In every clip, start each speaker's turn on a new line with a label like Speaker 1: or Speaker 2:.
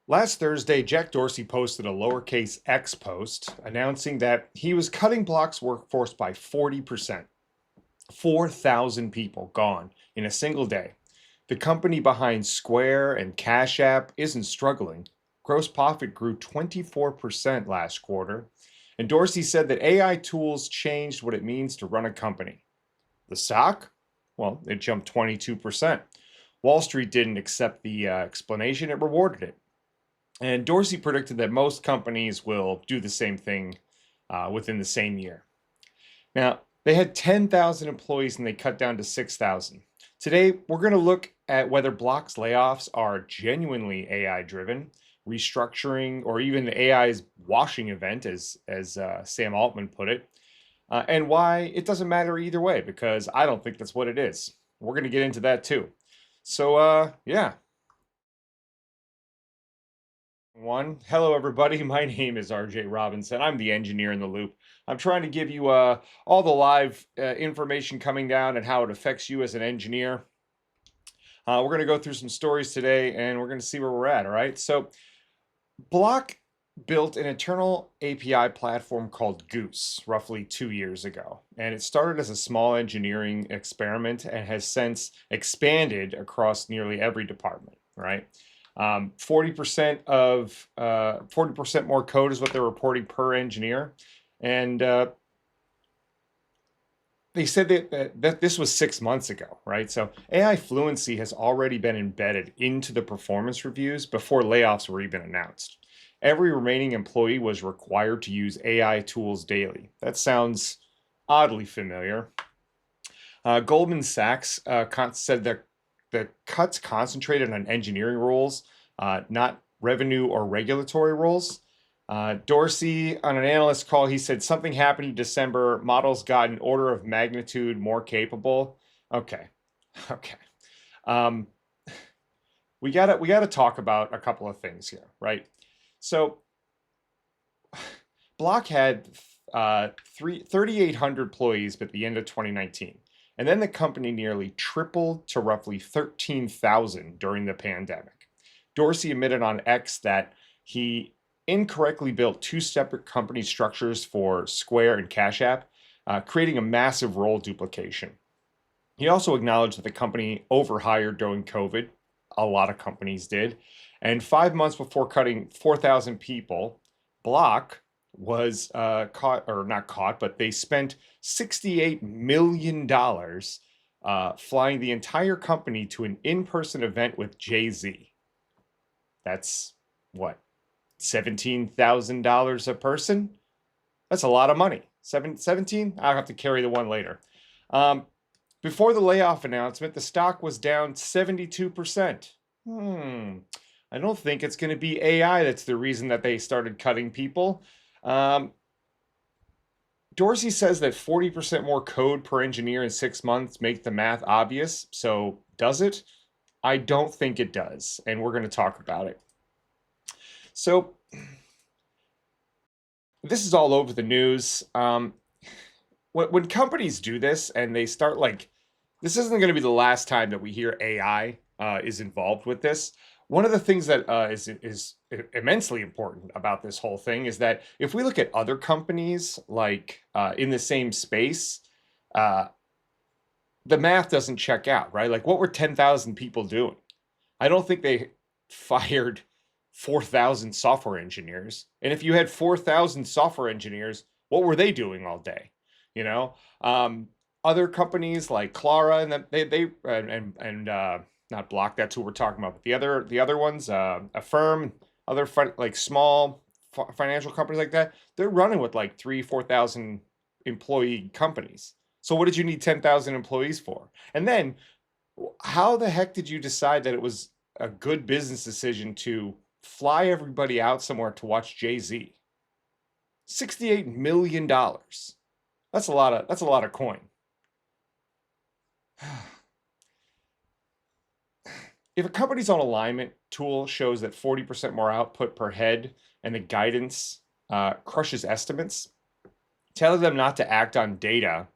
Speaker 1: Last Thursday, Jack Dorsey posted a lowercase x post announcing that he was cutting Block's workforce by 40%. 4,000 people gone in a single day. The company behind Square and Cash App isn't struggling. Gross profit grew 24% last quarter. And Dorsey said that AI tools changed what it means to run a company. The stock? Well, it jumped 22%. Wall Street didn't accept the explanation, it rewarded it. And Dorsey predicted that most companies will do the same thing within the same year. Now, they had 10,000 employees and they cut down to 6,000. Today, we're going to look at whether Block's layoffs are genuinely AI driven, restructuring, or even AI's washing event, as Sam Altman put it, and why it doesn't matter either way, because I don't think that's what it is. We're going to get into that too. So, yeah. Hello, everybody. My name is RJ Robinson. I'm the engineer in the loop. I'm trying to give you all the live information coming down and how it affects you as an engineer. We're going to go through some stories today and we're going to see where we're at. All right. So, Block built an internal API platform called Goose roughly 2 years ago. And it started as a small engineering experiment and has since expanded across nearly every department. Right. 40% of 40% more code is what they're reporting per engineer, and they said that this was 6 months ago, right? So AI fluency has already been embedded into the performance reviews before layoffs were even announced. Every remaining employee was required to use AI tools daily. That sounds oddly familiar. Goldman Sachs said that the cuts concentrated on engineering roles, not revenue or regulatory roles. Dorsey, on an analyst call, he said something happened in December. Models got an order of magnitude more capable. Okay, okay. Um, we gotta talk about a couple of things here, right? So, Block had 3,800 employees at the end of 2019. And then the company nearly tripled to roughly 13,000 during the pandemic. Dorsey admitted on X that he incorrectly built two separate company structures for Square and Cash App, creating a massive role duplication. He also acknowledged that the company overhired during COVID. A lot of companies did. And 5 months before cutting 4,000 people, Block was caught, or not caught, but they spent $68 million flying the entire company to an in-person event with Jay-Z. That's what, $17,000 a person? That's a lot of money. 17? I'll have to carry the one later. Before the layoff announcement, the stock was down 72%. I don't think it's going to be AI that's the reason that they started cutting people. Dorsey says that 40% more code per engineer in 6 months make the math obvious. So does it? I don't think it does. And we're going to talk about it. So this is all over the news. When companies do this and they start this isn't going to be the last time that we hear AI is involved with this. One of the things that is immensely important about this whole thing is that if we look at other companies in the same space, the math doesn't check out, right? Like, what were 10,000 people doing? I don't think they fired 4,000 software engineers. And if you had 4,000 software engineers, what were they doing all day? You know, other companies like Clara and not Block, that's who we're talking about, but the other ones, Affirm, other small financial companies like that, they're running with 4,000 employee companies. So what did you need 10,000 employees for? And then how the heck did you decide that it was a good business decision to fly everybody out somewhere to watch Jay-Z? $68 million. That's a lot of coin. If a company's own alignment tool shows that 40% more output per head and the guidance crushes estimates, telling them not to act on data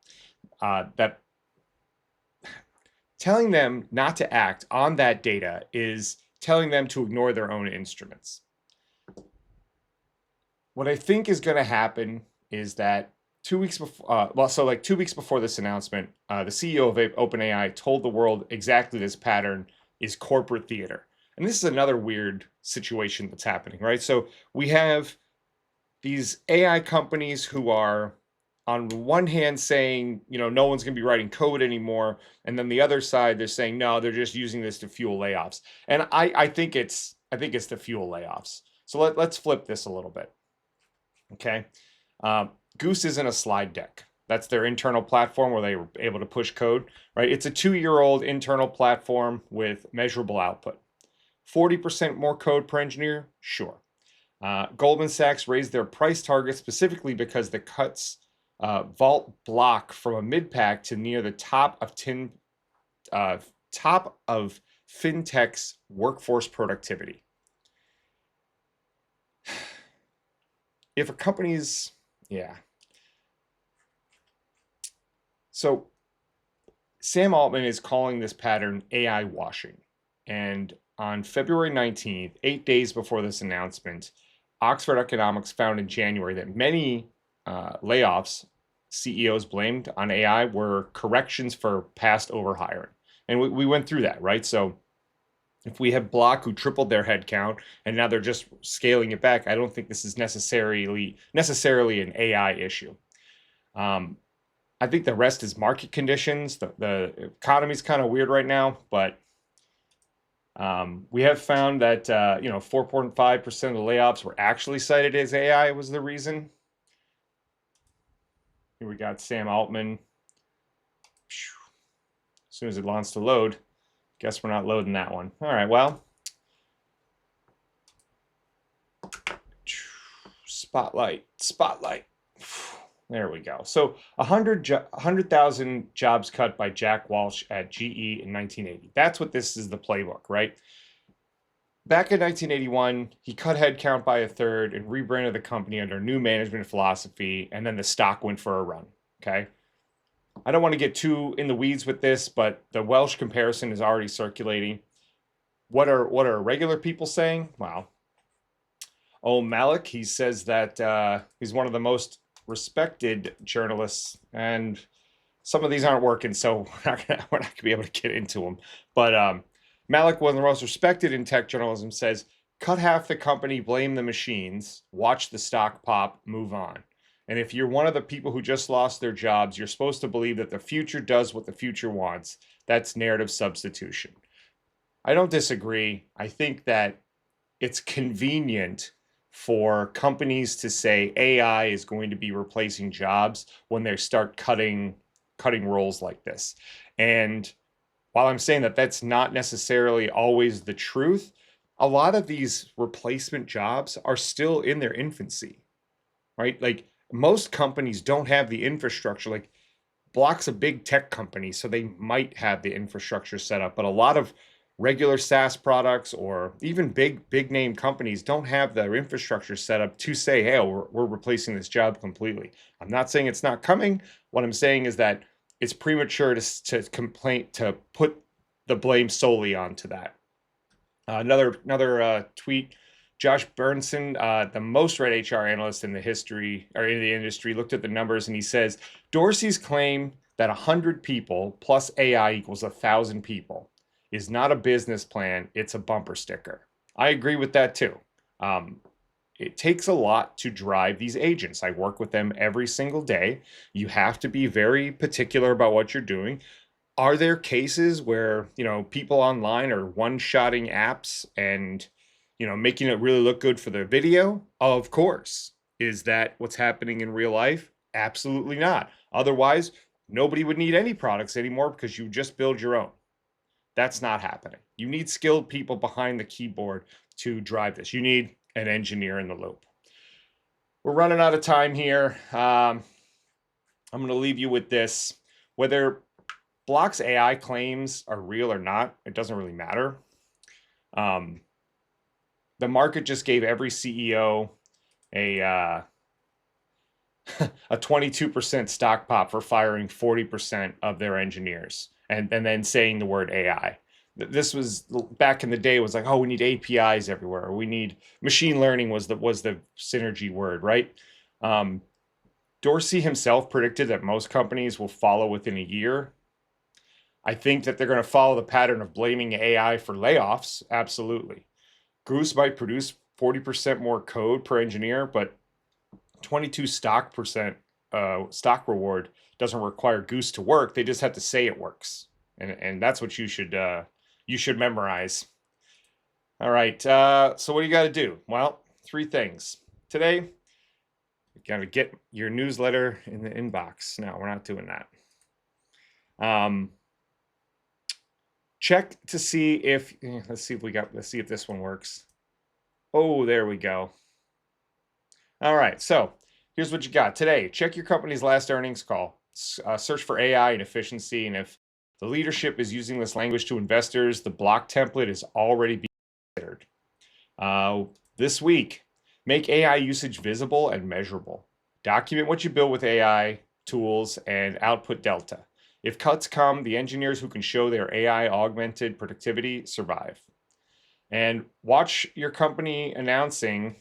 Speaker 1: telling them not to act on that data is telling them to ignore their own instruments. What I think is going to happen is that 2 weeks before, 2 weeks before this announcement, the CEO of OpenAI told the world exactly this pattern is corporate theater. And this is another weird situation that's happening, right? So we have these AI companies who are on one hand saying, no one's going to be writing code anymore. And then the other side, they're saying, no, they're just using this to fuel layoffs. And I think it's to fuel layoffs. So let's flip this a little bit. Okay. Goose isn't a slide deck. That's their internal platform where they were able to push code, right? It's a 2-year-old internal platform with measurable output. 40% more code per engineer? Sure. Goldman Sachs raised their price target specifically because the cuts vault block from a mid-pack to near the top of fintech's workforce productivity. If a company's, So Sam Altman is calling this pattern AI washing. And on February 19th, 8 days before this announcement, Oxford Economics found in January that many layoffs CEOs blamed on AI were corrections for past overhiring. And we went through that, right? So if we have Block who tripled their headcount and now they're just scaling it back, I don't think this is necessarily an AI issue. I think the rest is market conditions. The economy's kind of weird right now, but we have found that 4.5% of the layoffs were actually cited as AI was the reason. Here we got Sam Altman. As soon as it wants to load, guess we're not loading that one. All right, well. Spotlight. There we go. So 100,000 jobs cut by Jack Welch at GE in 1980. That's what this is, the playbook, right? Back in 1981, he cut headcount by a third and rebranded the company under new management philosophy, and then the stock went for a run, okay? I don't want to get too in the weeds with this, but the Welch comparison is already circulating. What are regular people saying? Wow. Oh, Malik, he says that he's one of the most respected journalists, and some of these aren't working, so we're not gonna be able to get into them. But Malik, one of the most respected in tech journalism, says, cut half the company, blame the machines, watch the stock pop, move on. And if you're one of the people who just lost their jobs, you're supposed to believe that the future does what the future wants. That's narrative substitution. I don't disagree. I think that it's convenient for companies to say AI is going to be replacing jobs when they start cutting roles like this. And while I'm saying that that's not necessarily always the truth, a lot of these replacement jobs are still in their infancy, right? Like most companies don't have the infrastructure. Like Block's a big tech company, so they might have the infrastructure set up, but a lot of regular SaaS products or even big name companies don't have their infrastructure set up to say, hey, we're replacing this job completely. I'm not saying it's not coming. What I'm saying is that it's premature to put the blame solely onto that. Another tweet. Josh Bersin, the most read HR analyst in the industry, looked at the numbers and he says Dorsey's claim that 100 people plus AI equals 1,000 people is not a business plan, it's a bumper sticker. I agree with that too. It takes a lot to drive these agents. I work with them every single day. You have to be very particular about what you're doing. Are there cases where, people online are one-shotting apps and, making it really look good for their video? Of course. Is that what's happening in real life? Absolutely not. Otherwise, nobody would need any products anymore because you just build your own. That's not happening. You need skilled people behind the keyboard to drive this. You need an engineer in the loop. We're running out of time here. I'm going to leave you with this. Whether Block's AI claims are real or not, it doesn't really matter. The market just gave every CEO a 22% stock pop for firing 40% of their engineers and then saying the word AI. This was back in the day, was like, oh, we need APIs everywhere, or we need machine learning was the synergy word, right? Um, Dorsey himself predicted that most companies will follow within a year. I think that they're going to follow the pattern of blaming AI for layoffs. Absolutely. Goose might produce 40% more code per engineer, but 22 stock reward doesn't require Goose to work. They just have to say it works, and that's what you should memorize. All right. So what do you got to do? Well, three things today. You got to get your newsletter in the inbox. No, we're not doing that. Check to see if let's see if this one works. Oh, there we go. All right. So here's what you got today. Check your company's last earnings call. Search for AI and efficiency, and if the leadership is using this language to investors, the block template is already being considered. This week, make AI usage visible and measurable. Document what you build with AI tools and output delta. If cuts come, the engineers who can show their AI augmented productivity survive. And watch your company announcing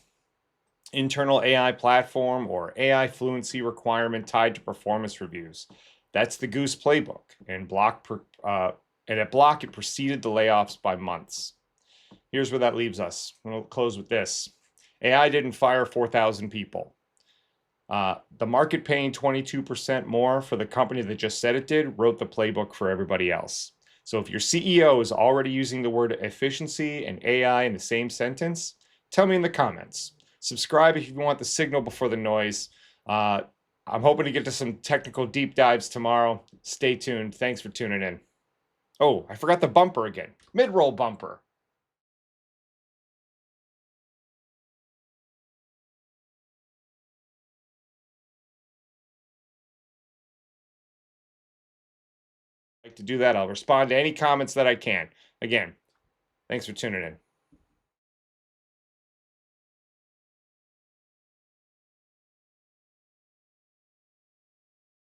Speaker 1: internal AI platform or AI fluency requirement tied to performance reviews. That's the Goose playbook. And at Block, it preceded the layoffs by months. Here's where that leaves us. We'll close with this. AI didn't fire 4,000 people. The market paying 22% more for the company that just said it did wrote the playbook for everybody else. So if your CEO is already using the word efficiency and AI in the same sentence, tell me in the comments. Subscribe if you want the signal before the noise. I'm hoping to get to some technical deep dives tomorrow. Stay tuned. Thanks for tuning in. Oh, I forgot the bumper again. Mid-roll bumper. Like to do that, I'll respond to any comments that I can. Again, thanks for tuning in.